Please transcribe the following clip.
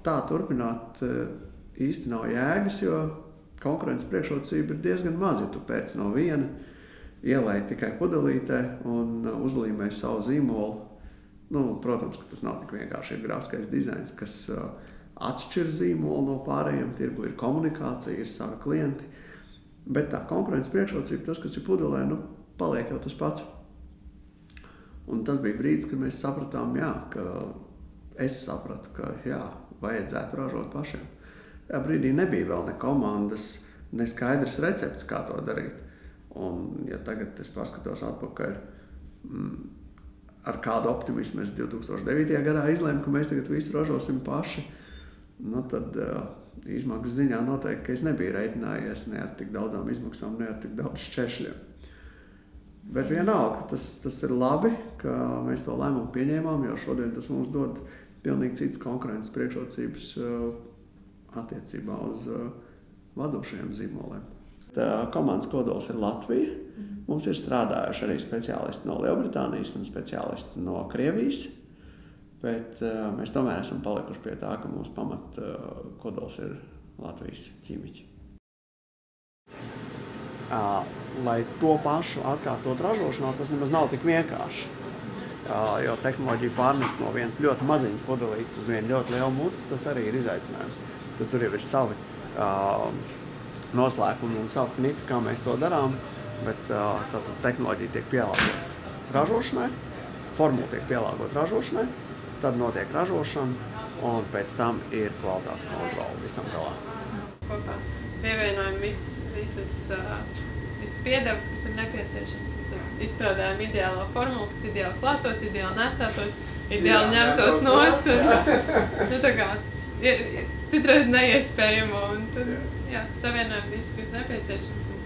Tā turpināt īsti nav jēgas, jo konkurences priekšrocība ir diezgan maz, ja tu pērc no viena, ielēji tikai pudelītē un uzlīmēji savu zīmolu. Protams, ka tas nav tik vienkārši, ir grāfiskais dizains, kas atšķir zīmolu no pārējiem tirgu, ir komunikācija, ir savi klienti, bet tā konkurences priekšrocība, tas, kas ir pudelē, paliek jau tas pats. Un tas bija brīdis, kad mēs sapratām, es sapratu, ka vajadzētu ražot pašiem. Tajā brīdī nebija vēl ne komandas, ne skaidrs recepts, kā to darīt. Un, ja tagad es paskatos atpakaļ, ar kādu optimismu mēs 2009. Gadā izlēmu, ka mēs tagad visu ražosim paši, tad izmaksas ziņā noteikti, ka es nebiju reiķinājies ne ar tik daudzām izmaksām, ne ar tik daudz šķēršļiem. Bet vienalga, tas ir labi, ka mēs to lēmumu pieņēmām, jo šodien tas mums dod pilnīgi citas konkurences priekšrocības attiecībā uz vadošajiem zīmoliem. Komandas kodols ir Latvija. Mums ir strādājuši arī speciālisti no Lielbritānijas un speciālisti no Krievijas, bet mēs tomēr esam palikuši pie tā, ka mūsu pamat kodols ir Latvijas ķīmiķi. Lai to pašu atkārtot ražošanā, tas nemaz nav tik vienkārši. Jo tehnoloģiju pārnest no viens ļoti maziņas pudelītes uz vienu ļoti lielu mucu, tas arī ir izaicinājums. Tad tur jau ir savi noslēpumi un savi knipi, kā mēs to darām, bet tātad tehnoloģija tiek pielāgota ražošanai, formula tiek pielāgota ražošanai, tad notiek ražošana un pēc tam ir kvalitātes kontrole visam galā. Kopā pievienojam visas piedevas, kas ir nepieciešams. Tad izstrādājam ideālo formulu, kas ideāli klātos, ideāli nesētos, ideāli ņemtos nost. Tā kā citreiz neiespējamo un tad savienojam visu, kas nepieciešams un